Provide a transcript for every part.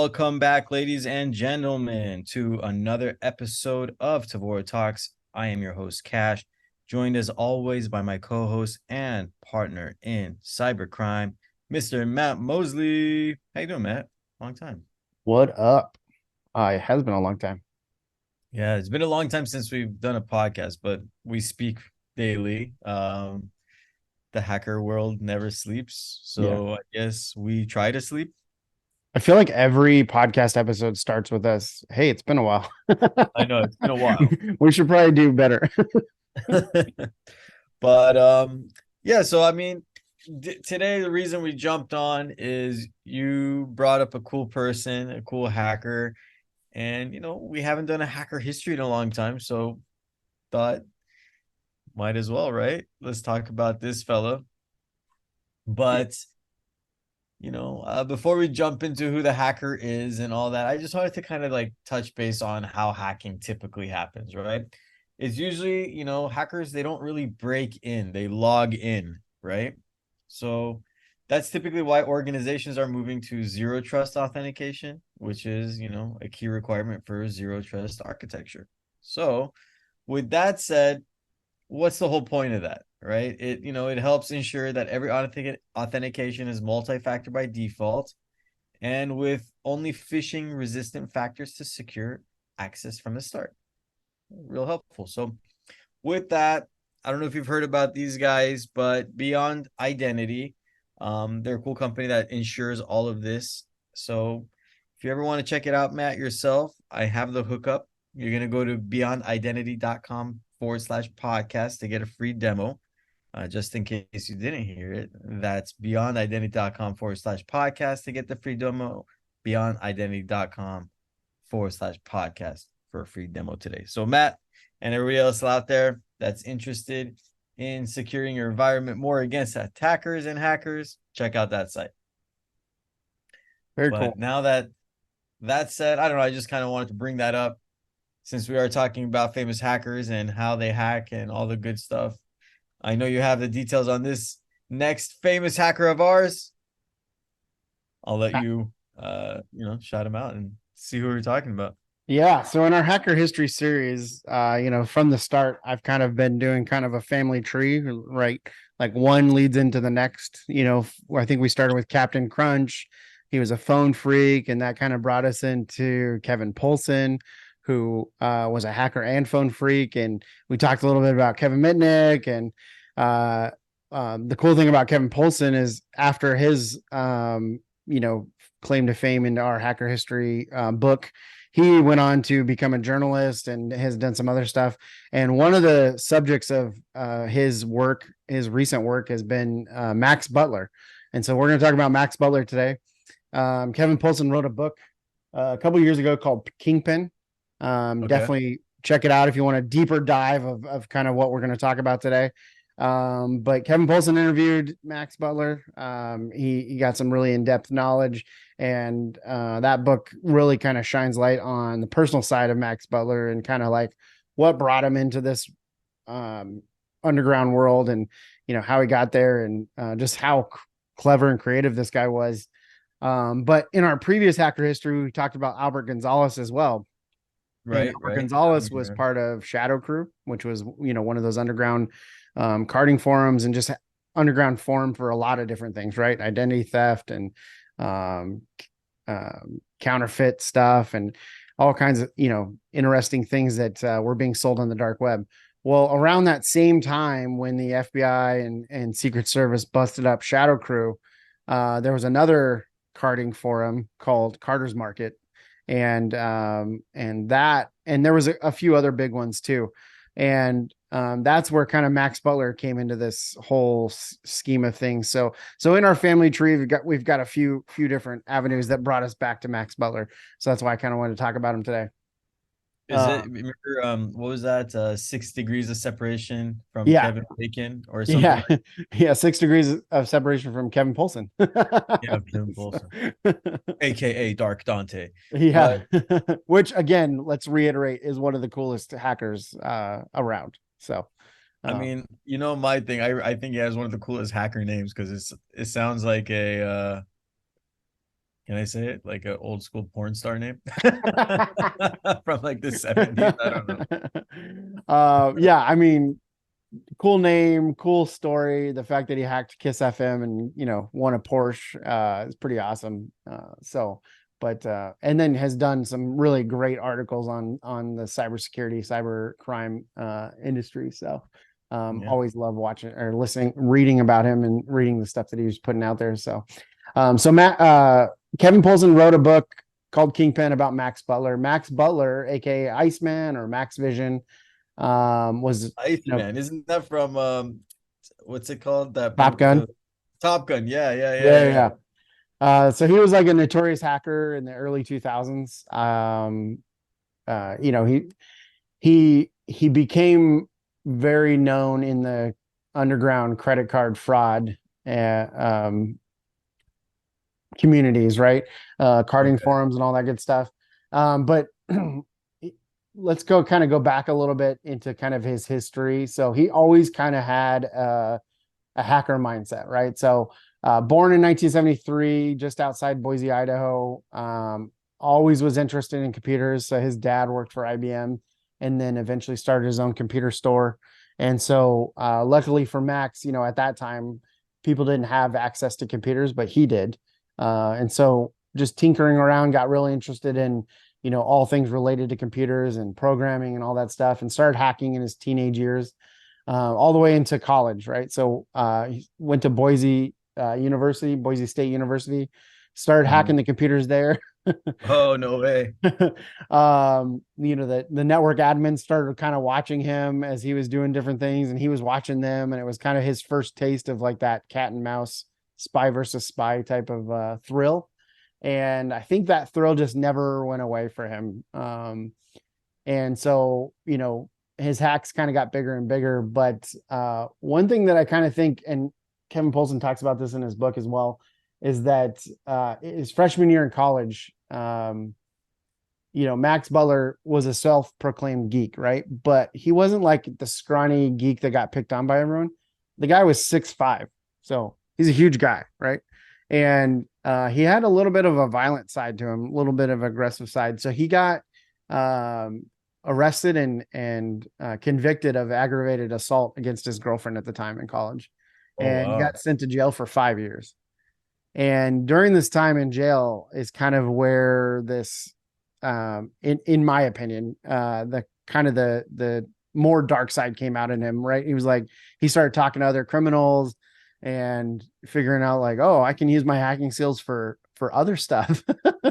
Welcome back, ladies and gentlemen, to another episode of Tevora Talks. I am your host, Cash, joined as always by my co-host and partner in cybercrime, Mr. Matt Mosley. How you doing, Matt? Long time. What up? It has been a long time. Yeah, it's been a long time since we've done a podcast, but we speak daily. The hacker world never sleeps, Yeah. so I guess we try to sleep. I feel like every podcast episode starts with us. Hey, it's been a while. I know it's been a while. We should probably do better. But yeah, so I mean, today the reason we jumped on is you brought up a cool person, a cool hacker, and we haven't done a hacker history in a long time, so thought might as well, right? Let's talk about this fella. Yeah. But before we jump into who the hacker is and all that, I just wanted to kind of like touch base on how hacking typically happens, right? It's usually, hackers, they don't really break in, they log in, right? So that's typically why organizations are moving to zero trust authentication, which is, a key requirement for zero trust architecture. So, with that said, what's the whole point of that, right? It helps ensure that every authentication is multi-factor by default and with only phishing resistant factors to secure access from the start. Real helpful. So with that, I don't know if you've heard about these guys, but Beyond Identity, they're a cool company that ensures all of this. So if you ever want to check it out, Matt, yourself, I have the hookup. You're going to go to beyondidentity.com/podcast to get a free demo. Just in case you didn't hear it, that's beyondidentity.com/podcast to get the free demo. Beyondidentity.com/podcast for a free demo today. So, Matt and everybody else out there that's interested in securing your environment more against attackers and hackers, check out that site. Very But cool. now that said, I don't know. I just kind of wanted to bring that up since we are talking about famous hackers and how they hack and all the good stuff. I know you have the details on this next famous hacker of ours. I'll let Uh, you, shout him out and see who we're talking about. Yeah. So in our hacker history series, from the start, I've kind of been doing kind of a family tree, right? Like one leads into the next. I think we started with Captain Crunch. He was a phone freak, and that kind of brought us into Kevin Poulsen, who was a hacker and phone freak. And we talked a little bit about Kevin Mitnick. And uh, the cool thing about Kevin Poulsen is after his, claim to fame into our hacker history book, he went on to become a journalist and has done some other stuff. And one of the subjects of his work, his recent work, has been Max Butler. And so we're going to talk about Max Butler today. Kevin Poulsen wrote a book a couple of years ago called Kingpin. Okay. Definitely check it out if you want a deeper dive of kind of what we're going to talk about today. But Kevin Poulsen interviewed Max Butler. He got some really in-depth knowledge, and that book really kind of shines light on the personal side of Max Butler and kind of like what brought him into this um, underground world, and how he got there, and just how clever and creative this guy was. But in our previous hacker history, we talked about Albert Gonzalez as well. And Right, Albert right. Gonzalez was part of Shadow Crew, which was one of those underground carding forums, and just underground forum for a lot of different things, right? Identity theft and um, counterfeit stuff and all kinds of interesting things that were being sold on the dark web. Well, around that same time, when the FBI and Secret Service busted up Shadow Crew, there was another carding forum called Carter's Market, and there was a few other big ones too. And that's where kind of Max Butler came into this whole scheme of things. So in our family tree, we've got a few different avenues that brought us back to Max Butler. So that's why I kind of wanted to talk about him today. Is Uh, it, remember, what was that? 6 degrees of separation from yeah, Kevin Bacon or something yeah, like yeah. 6 degrees of separation from Kevin Poulsen. Yeah, Kevin Bolson, aka Dark Dante. Yeah, But which again, let's reiterate, is one of the coolest hackers around. So, I um, mean, my thing, I think he has one of the coolest hacker names because it sounds like a Can I say it like an old school porn star name from like the 70s? I don't know. Yeah, I mean, cool name, cool story. The fact that he hacked Kiss FM and won a Porsche is pretty awesome. And then has done some really great articles on the cybersecurity, cyber crime industry. So Yeah. always love watching or listening, reading about him and reading the stuff that he was putting out there. So Kevin Poulsen wrote a book called Kingpin about Max Butler. Max Butler, aka Iceman or Max Vision, was Iceman, isn't that from what's it called? That Top movie, Gun. Top Gun. Yeah, yeah, yeah, Yeah, yeah. yeah. So he was like a notorious hacker in the early 2000s. He became very known in the underground credit card fraud communities, right? Carding Okay. forums and all that good stuff. But let's go back a little bit into kind of his history. So he always kind of had a hacker mindset, right? So born in 1973, just outside Boise, Idaho. Always was interested in computers. So his dad worked for IBM and then eventually started his own computer store. And so luckily for Max, at that time, people didn't have access to computers, but he did. And so just tinkering around, got really interested in, all things related to computers and programming and all that stuff, and started hacking in his teenage years, all the way into college, right? So he went to Boise University, Boise State University, started Mhm. hacking the computers there. Oh, no way. The network admins started kind of watching him as he was doing different things, and he was watching them, and it was kind of his first taste of like that cat and mouse spy versus spy type of thrill. And I think that thrill just never went away for him. And so, his hacks kind of got bigger and bigger. But one thing that I kind of think, and Kevin Poulsen talks about this in his book as well, is that his freshman year in college, Max Butler was a self-proclaimed geek, right? But he wasn't like the scrawny geek that got picked on by everyone. The guy was 6'5", so he's a huge guy, right? And he had a little bit of a violent side to him, a little bit of aggressive side. So he got um, arrested and convicted of aggravated assault against his girlfriend at the time in college, Oh, and he wow. got sent to jail for 5 years. And during this time in jail is kind of where this, in my opinion, the kind of the more dark side came out in him. Right, he was like he started talking to other criminals and figuring out like, oh, I can use my hacking skills for other stuff,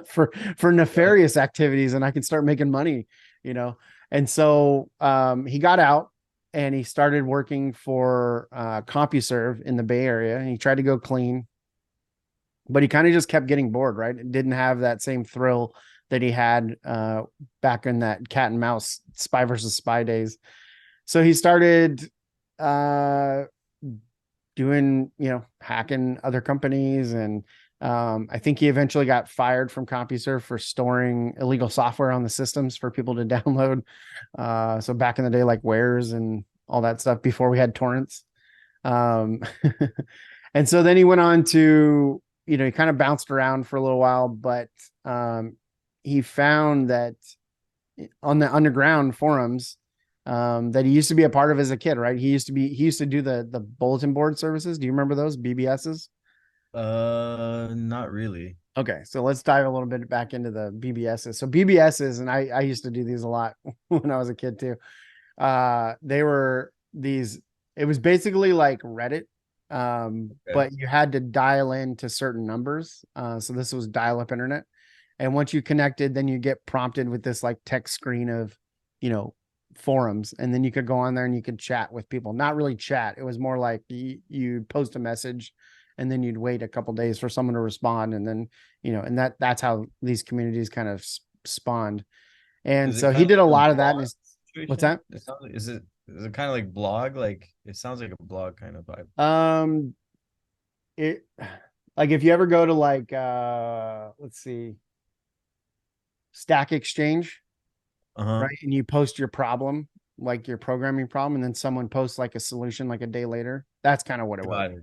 for Yeah. nefarious activities, and I can start making money, you know. And so he got out and he started working for CompuServe in the Bay Area, and he tried to go clean, but he kind of just kept getting bored, right? It didn't have that same thrill that he had back in that cat and mouse spy versus spy days. So he started uh, doing, hacking other companies. And I think he eventually got fired from CompuServe for storing illegal software on the systems for people to download. So back in the day, like Wares and all that stuff before we had torrents. Um, and so then he went on to, he kind of bounced around for a little while, but he found that on the underground forums that he used to be a part of as a kid, right? He used to do the bulletin board services. Do you remember those BBSs? Not really. Okay, so let's dive a little bit back into the BBSs. So BBSs, and I used to do these a lot when I was a kid too. They were these. It was basically like Reddit, Okay. but you had to dial in to certain numbers. So this was dial-up internet, and once you connected, then you get prompted with this like text screen of, you know, forums, and then you could go on there and you could chat with people. Not really chat. It was more like you post a message and then you'd wait a couple days for someone to respond, and then and that's how these communities kind of spawned. And Is it so he kind of did a like a lot of that in blog his. What's situation? that? It sounds like, is it kind of like blog? Like it sounds like a blog kind of vibe. um it like if you ever go to like let's see, Stack Exchange, Uh-huh. right, and you post your problem, like your programming problem, and then someone posts like a solution like a day later, that's kind of what it was, Got it.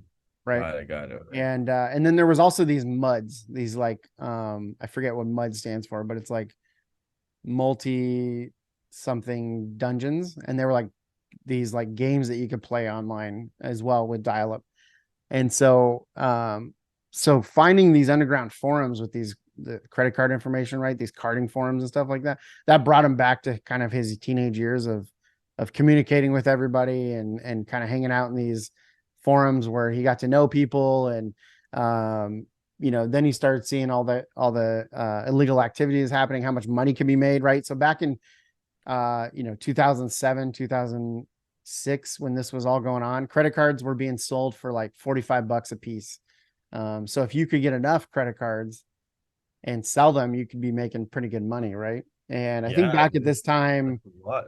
right? Got it. Got it. Okay. And then there was also these muds, these like I forget what mud stands for, but it's like multi something dungeons, and they were like these like games that you could play online as well with dial up. And so finding these underground forums with these the credit card information, right? These carding forums and stuff like that, that brought him back to kind of his teenage years of communicating with everybody and kind of hanging out in these forums where he got to know people. And then he started seeing all the illegal activities happening, how much money can be made, right? So back in 2007, 2006, when this was all going on, credit cards were being sold for like $45 a piece. So if you could get enough credit cards and sell them, you could be making pretty good money, right? And I think Yeah. back at this time, What?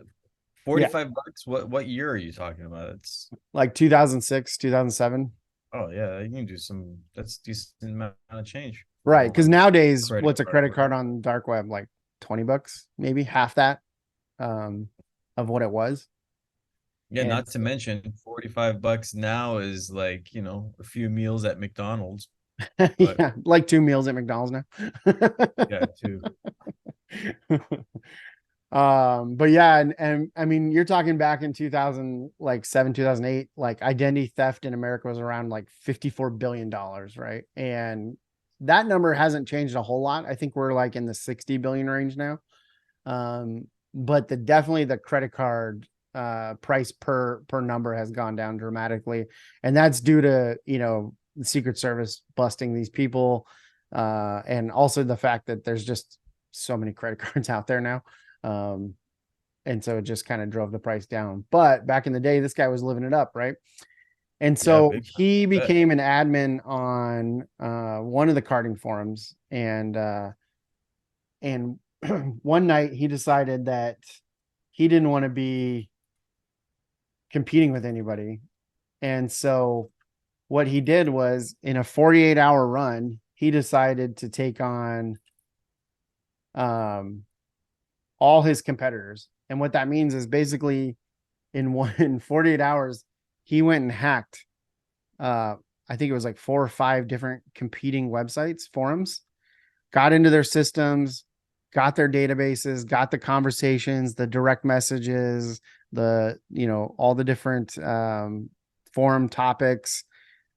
yeah, 45 bucks? What year are you talking about? It's like 2006, 2007. oh yeah, you can do some that's decent amount of change Right. for Because one nowadays, credit what's a card, credit card right? on the dark web? Like $20, maybe half that um, of what it was. Yeah, And not to mention 45 bucks now is like, a few meals at McDonald's. But yeah, like 2 meals at McDonald's now. yeah, too. But yeah, and I mean, you're talking back in 2000, like 2008, like identity theft in America was around like $54 billion, right? And that number hasn't changed a whole lot. I think we're like in the 60 billion range now. But definitely the credit card price per number has gone down dramatically, and that's due to the Secret Service busting these people, and also the fact that there's just so many credit cards out there now. um and so it just kind of drove the price down. But back in the day, this guy was living it up, right? And Yeah, so big time. he Bet. became an admin on one of the carding forums. And one night he decided that he didn't want to be competing with anybody. And so what he did was, in a 48-hour run, he decided to take on um, all his competitors. And what that means is basically in 48 hours, he went and hacked, uh, I think it was like 4 or 5 different competing websites, forums, got into their systems, got their databases, got the conversations, the direct messages, all the different forum topics,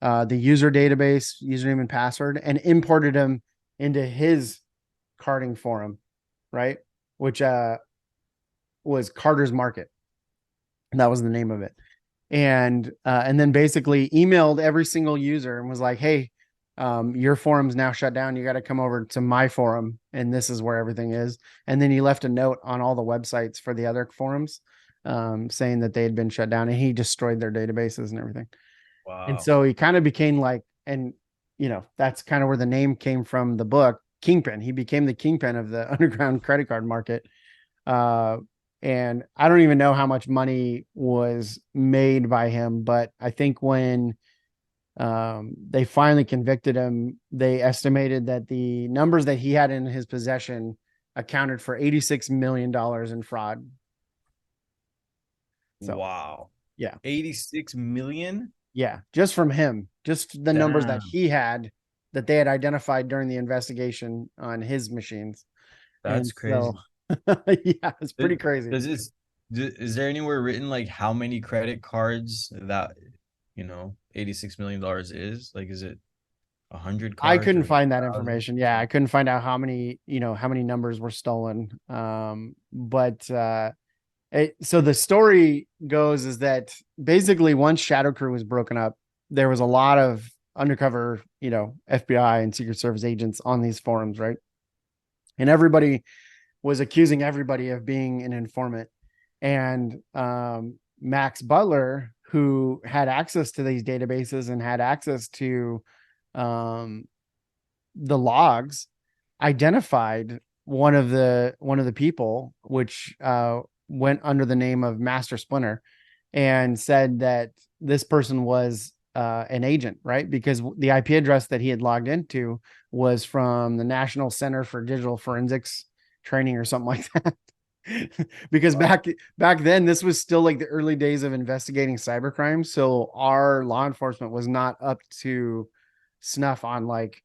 the user database, username and password, and imported them into his carding forum, right? Which was Carter's Market. That was the name of it. And then basically emailed every single user and was like, hey, your forum's now shut down. You got to come over to my forum, and this is where everything is. And then he left a note on all the websites for the other forums, saying that they had been shut down, and he destroyed their databases and everything. And Wow. so he kind of became like, and that's kind of where the name came from, the book Kingpin. He became the kingpin of the underground credit card market. Uh, and I don't even know how much money was made by him, but I think when they finally convicted him, they estimated that the numbers that he had in his possession accounted for $86 million in fraud. So, Wow. yeah. 86 million? Yeah. Just from him, just the numbers that Damn. he had, that they had identified during the investigation on his machines. And That's so, crazy. yeah, it's pretty It- crazy. Does this is there anywhere written like how many credit cards that, $86 million is? Like, is it 100 I cards couldn't or find that 1,000? information. Yeah, I couldn't find out how many numbers were stolen. But so the story goes is that basically once Shadow Crew was broken up, there was a lot of undercover, FBI and Secret Service agents on these forums, right? And everybody was accusing everybody of being an informant. And Max Butler, who had access to these databases and had access to um, the logs, identified one of the people, which went under the name of Master Splinter, and said that this person was an agent, right? Because the IP address that he had logged into was from the National Center for Digital Forensics Training or something like that. because back then this was still like the early days of investigating cybercrime, so our law enforcement was not up to snuff on like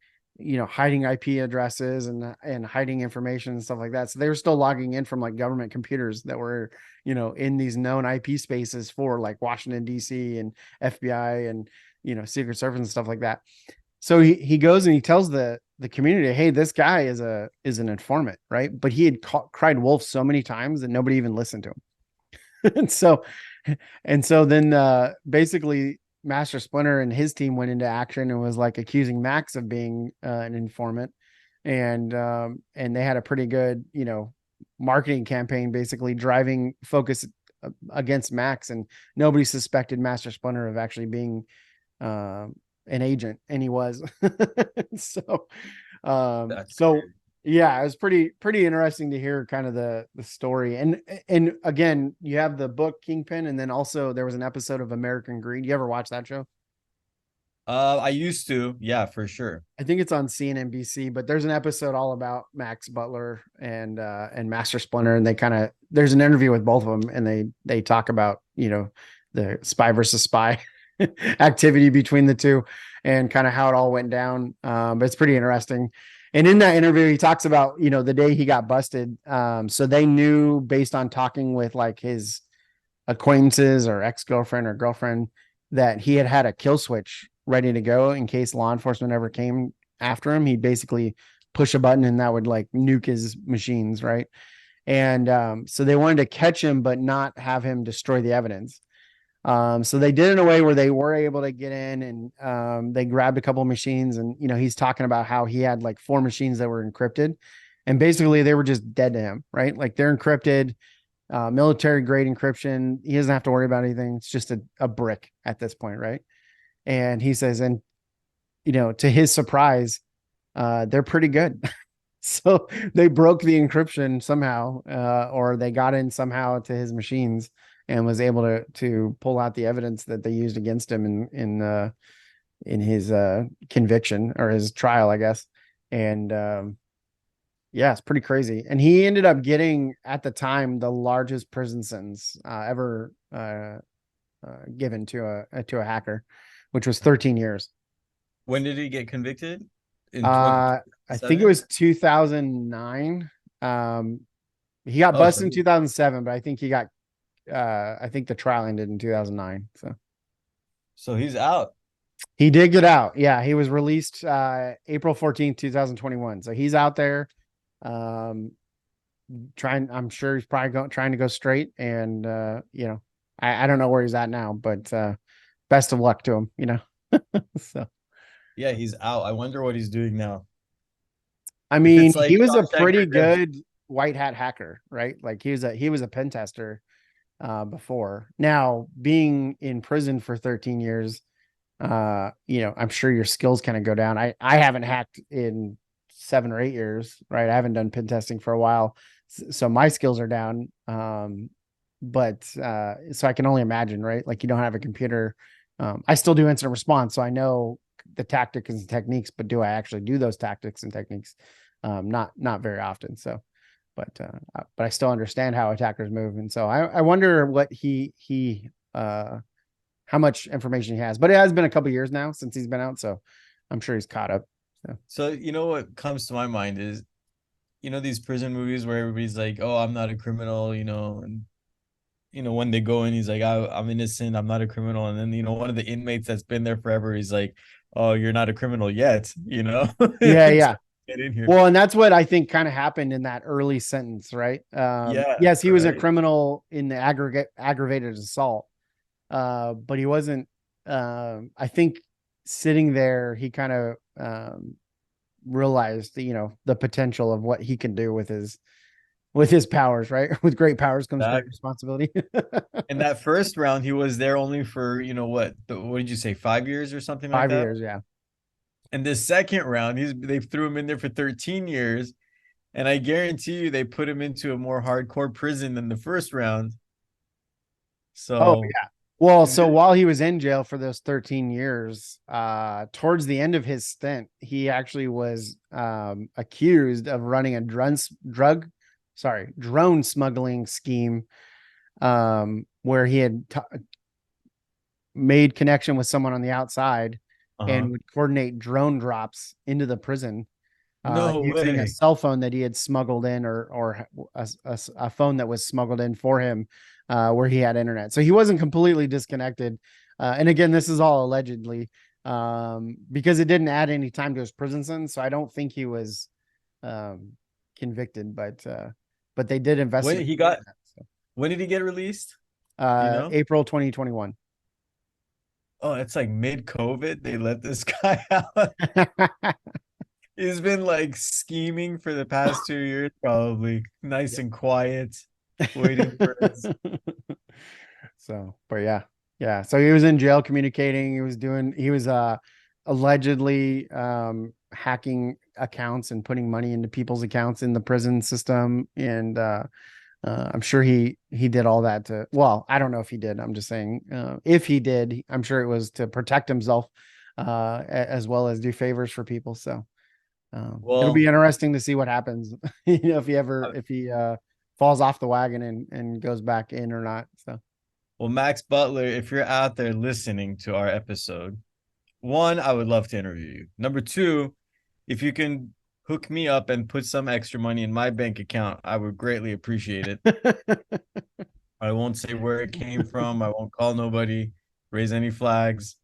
hiding IP addresses and hiding information and stuff like that. So they were still logging in from like government computers that were in these known IP spaces for like Washington D.C. and FBI and Secret Service and stuff like that. So he goes and he tells the community, hey, this guy is an informant, right? But he had cried wolf so many times that nobody even listened to him. and so then basically Master Splinter and his team went into action and was like accusing Max of being an informant, and they had a pretty good marketing campaign, basically driving focus against Max, and nobody suspected Master Splinter of actually being an agent, and he was. so That's so crazy. yeah, it was pretty interesting to hear kind of the story. And again, you have the book Kingpin, and then also there was an episode of American Greed. You ever watch that show? I used to, yeah, for sure. I think it's on CNBC, but there's an episode all about Max Butler and Master Splinter, and they kind of there's an interview with both of them, and they talk about the spy versus spy activity between the two, and kind of how it all went down. But it's pretty interesting. And in that interview, he talks about the day he got busted. So they knew based on talking with like his acquaintances or ex-girlfriend or girlfriend that he had a kill switch ready to go in case law enforcement ever came after him. He'd basically push a button and that would like nuke his machines, right? And so they wanted to catch him but not have him destroy the evidence. So they did it in a way where they were able to get in, and they grabbed a couple of machines, and he's talking about how he had like 4 machines that were encrypted, and basically they were just dead to him, right? Like they're encrypted, military grade encryption. He doesn't have to worry about anything. It's just a brick at this point, right? And he says, and to his surprise, they're pretty good. So they broke the encryption somehow, or they got in somehow to his machines and was able to pull out the evidence that they used against him in his conviction or his trial, I guess. And yeah, it's pretty crazy. And he ended up getting at the time the largest prison sentence ever given to a hacker, which was 13 years. When did he get convicted? In I think it 2007? was 2009. He got Oh, busted so in 2007, but I think I think the trial ended in 2009. so he's out. He did get out. Yeah, he was released April 14th, 2021. So he's out there um I'm sure he's probably trying to go straight, and I don't know where he's at now, but best of luck to him. So Yeah, he's out. I wonder what he's doing now. I If mean, it's like he was a Shawshank pretty Redemption. good white hat hacker, right? Like he was a pen tester before. Now, being in prison for 13 years, I'm sure your skills kind of go down. I haven't hacked in 7 or 8 years, right? I haven't done pen testing for a while, so my skills are down. But so I can only imagine, right? Like you don't have a computer. I still do incident response, so I know the tactics and techniques, but do I actually do those tactics and techniques? Not very often. So, but I still understand how attackers move, and so I wonder what how much information he has. But it has been a couple years now since he's been out, so I'm sure he's caught up. So. So what comes to my mind is, these prison movies where everybody's like, "Oh, I'm not a criminal," and when they go in, he's like, I'm innocent, I'm not a criminal," and then one of the inmates that's been there forever, he's like, "Oh, you're not a criminal yet," Yeah, It's yeah. like, get in here. Well, and that's what I think kind of happened in that early sentence, right? Yeah, Yes, he was a right. criminal in the aggravated assault, but he wasn't. I think sitting there, he kind of realized, the potential of what he can do with his powers, right? With great powers comes great That responsibility. in that first round, he was there only for what did you say, 5 years or something like 5 that? years, yeah. And this second round, they threw him in there for 13 years. And I guarantee you they put him into a more hardcore prison than the first round. Oh, So yeah. Well, so while he was in jail for those 13 years, towards the end of his stint, he actually was accused of running a drug drone smuggling scheme, where he had made connection with someone on the outside Uh-huh. and would coordinate drone drops into the prison, No using a way. cell phone that he had smuggled in, or a phone that was smuggled in for him, where he had internet. So he wasn't completely disconnected. And again, this is all allegedly, because it didn't add any time to his prison sentence. So I don't think he was um, convicted, but they did When investigate he got that. So, when did he get released? Do you know? April 2021. Oh, it's like mid-COVID. They let this guy out. He's been like scheming for the past 2 years, probably nice Yep. and quiet, waiting for his. So, but yeah, yeah. So he was in jail communicating. He was allegedly hacking accounts and putting money into people's accounts in the prison system. And I'm sure he did all that to, well, I don't know if he did. I'm just saying, if he did, I'm sure it was to protect himself, as well as do favors for people. So it'll be Well, interesting to see what happens. uh, if he falls off the wagon and goes back in or not. So well, Max Butler, if you're out there listening to our episode, one, I would love to interview you. Number two, if you can hook me up and put some extra money in my bank account, I would greatly appreciate it. I won't say where it came from. I won't call nobody, raise any flags.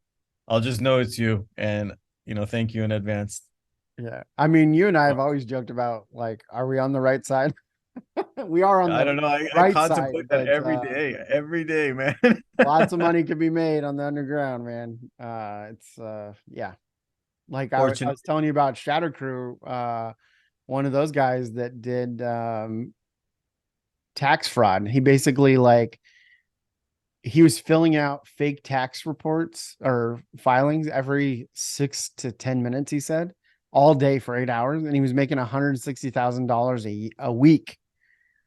I'll just know it's you. And, thank you in advance. yeah, I mean, you and I have always joked about, like, are we on the right side? We are on I the don't know. I right side, contemplate that but every day, man. lots of money could be made on the underground, man. It's yeah, like I was Fortunately, telling you about Shadow Crew, one of those guys that did tax fraud. He basically, like, he was filling out fake tax reports or filings every 6 to 10 minutes, he said, all day for 8 hours, and he was making $160,000 a week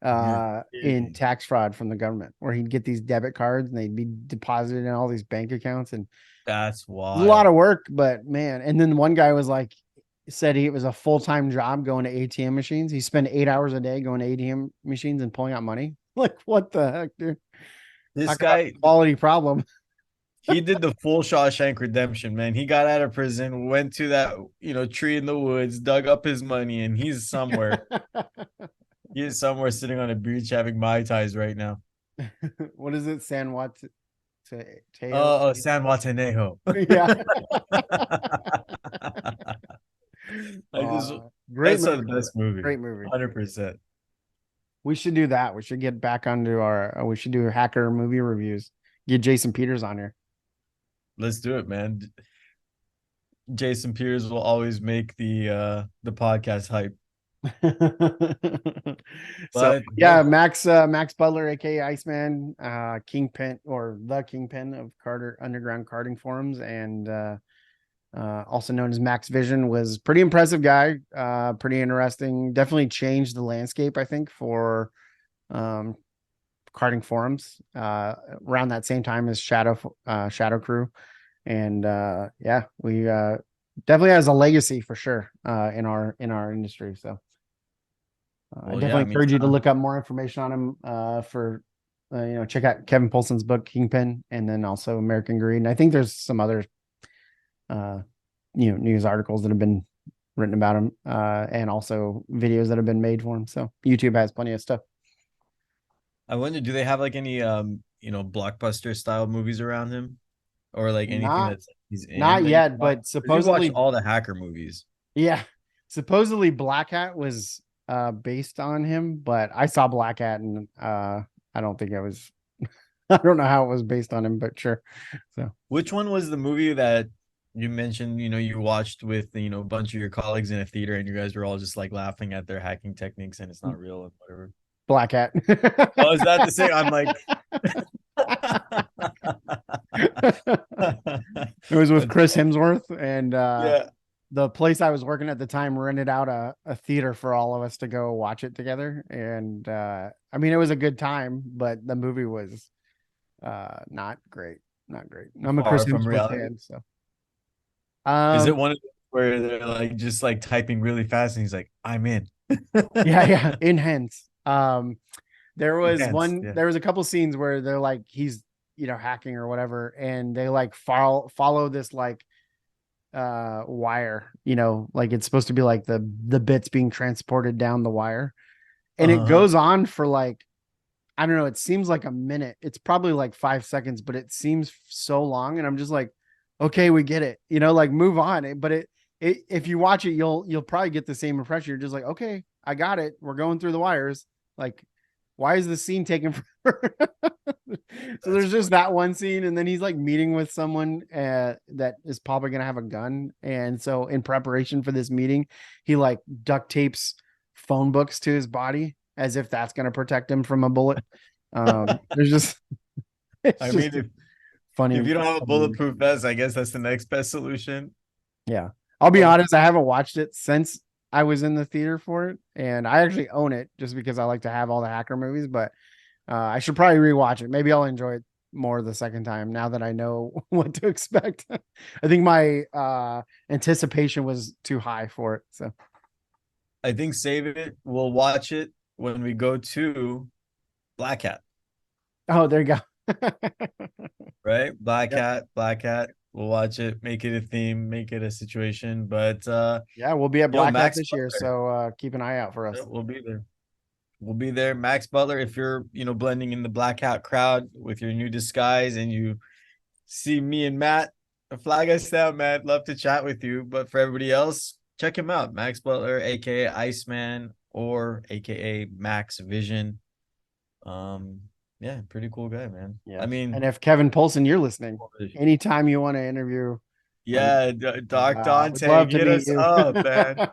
you're in kidding. tax fraud from the government, where he'd get these debit cards and they'd be deposited in all these bank accounts. And That's it was a lot wild. of work, but man. And then one guy was like, said it was a full-time job going to ATM machines. He spent 8 hours a day going to ATM machines and pulling out money. Like, what the heck, dude? This Talk about guy, quality problem. he did the full Shawshank Redemption, man. He got out of prison, went to that, tree in the woods, dug up his money, and he's somewhere. He is somewhere sitting on a beach having Mai Tais right now. What is it? San Wat Teo? Oh, San Watanejo. Yeah. I just Great That's movie. the best movie. Great movie. 100%. We should do that. We should get back onto our. We should do hacker movie reviews. Get Jason Peters on here. Let's do it, man. Jason Peters will always make the podcast hype. So But yeah, Max Butler, aka Iceman, Kingpin, or the Kingpin of Carter Underground Carding Forums, and also known as Max Vision, was pretty impressive guy. Pretty interesting. Definitely changed the landscape, I think, for um, carding forums. Around that same time as Shadow Crew, and yeah, we definitely has a legacy for sure in our industry. So I well, yeah, definitely I mean, encourage you to look up more information on him, for check out Kevin Polson's book Kingpin, and then also American Greed. And I think there's some other uh, news articles that have been written about him, and also videos that have been made for him. So YouTube has plenty of stuff. I wonder, do they have like any blockbuster style movies around him, or like anything Not that's he's in not that you yet, watch? but Because you watch supposedly, all the hacker movies. yeah, supposedly Black Hat was based on him, but I saw Black Hat, and I don't think it was. I don't know how it was based on him, but sure. So Which one was the movie that you mentioned, you watched with, a bunch of your colleagues in a theater and you guys were all just like laughing at their hacking techniques and it's not real and whatever. Black Hat. Oh, is that the same? I'm like, It was with that's Chris Hemsworth, and yeah. the place I was working at the time rented out a theater for all of us to go watch it together. And I mean, it was a good time, but the movie was not great. Not great. I'm a Chris Far from Hemsworth reality. fan, so Is it um one of those where they're like just like typing really fast and he's like, I'm in. yeah, yeah, enhance. There You was can't. one, Yeah. there was a couple scenes where they're like, he's, hacking or whatever, and they like follow this like wire, like it's supposed to be like the bits being transported down the wire. And it Uh-huh. goes on for like, I don't know, it seems like a minute. It's probably like 5 seconds, but it seems so long. And I'm just like, okay, we get it, like move on. But if you watch it, you'll probably get the same impression. You're just like, okay, I got it. We're going through the wires. Like, why is the scene taking forever? So That's there's just funny. that one scene, and then he's like meeting with someone that is probably gonna have a gun, and so in preparation for this meeting, he like duct tapes phone books to his body as if that's gonna protect him from a bullet. There's just it's I just mean, a if funny, you don't have a funny. bulletproof vest, I guess that's the next best solution. Yeah. I'll be Well, honest, I haven't watched it since I was in the theater for it, and I actually own it just because I like to have all the hacker movies, but I should probably rewatch it. Maybe I'll enjoy it more the second time now that I know what to expect. I think my anticipation was too high for it. So, I think save it. We'll watch it when we go to Black Hat, oh, there you go. right? Black Yep. Hat, Black Hat. We'll watch it, make it a theme, make it a situation. But Yeah, we'll be at yo, Black Hat Max this year, Butler, so keep an eye out for yeah, us. we'll be there. We'll be there. Max Butler, if you're, blending in the Black Hat crowd with your new disguise and you see me and Matt, flag us down, man. Love to chat with you. But for everybody else, check him out. Max Butler, aka Iceman, or aka Max Vision. Um, yeah, pretty cool guy, man. I Yes. And mean, if Kevin Polson, you're listening, anytime you want to interview, um, yeah, Dark would Dante, love to hit meet us you. up, man.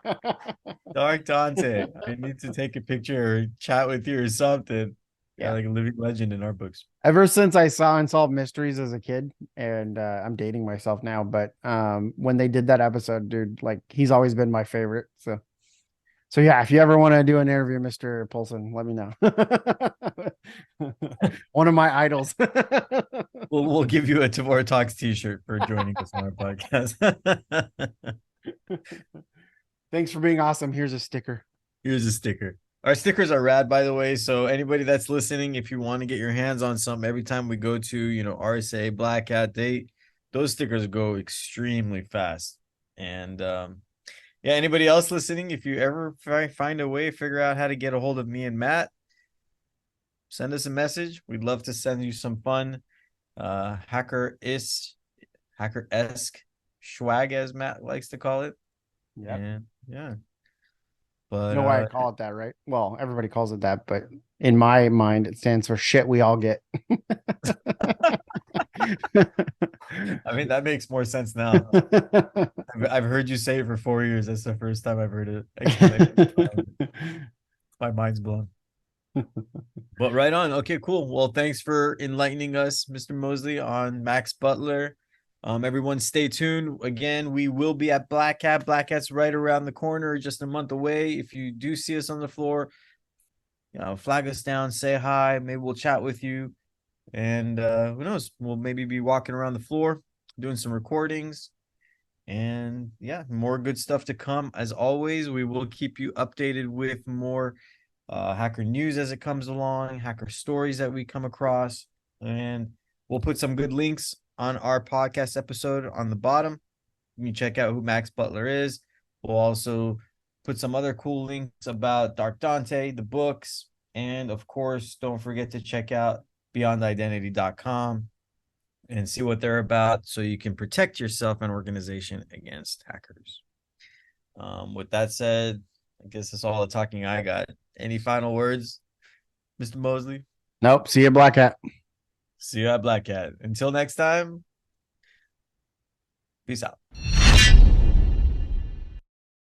Dark Dante, I need to take a picture or chat with you or something. Yeah, Yeah. like a living legend in our books. Ever since I saw Unsolved Mysteries as a kid, and I'm dating myself now, but when they did that episode, dude, like he's always been my favorite. So yeah, if you ever want to do an interview, Mr. Polson, let me know. One of my idols. We'll give you a Tevora Talks t-shirt for joining us on our podcast. Thanks for being awesome. Here's a sticker. Here's a sticker. Our stickers are rad, by the way. So anybody that's listening, if you want to get your hands on some, every time we go to, RSA Black Hat Date, those stickers go extremely fast. And yeah, anybody else listening, if you ever find a way, figure out how to get a hold of me and Matt, send us a message. We'd love to send you some fun hacker-esque swag, as Matt likes to call it. Yep. And yeah. You But know why I call it that, right? Well, everybody calls it that, but in my mind, it stands for shit we all get. I mean, that makes more sense now. I've heard you say it for 4 years. That's the first time I've heard it explanation. My mind's blown. But right on. Okay, cool. Well, thanks for enlightening us, Mr. Mosley, on Max Butler. Everyone stay tuned. Again, we will be at Black Hat. Black Hat's right around the corner, just a month away. If you do see us on the floor, flag us down, say hi. Maybe we'll chat with you. And who knows? We'll maybe be walking around the floor, doing some recordings. And yeah, more good stuff to come. As always, we will keep you updated with more hacker news as it comes along, hacker stories that we come across. And we'll put some good links on our podcast episode on the bottom. You can check out who Max Butler is. We'll also put some other cool links about Dark Dante, the books. And of course, don't forget to check out beyondidentity.com and see what they're about so you can protect yourself and organization against hackers. With that said, I guess that's all the talking I got. Any final words, Mr. Mosley? Nope. See you, Black Hat. See you at Black Hat. Until next time, peace out.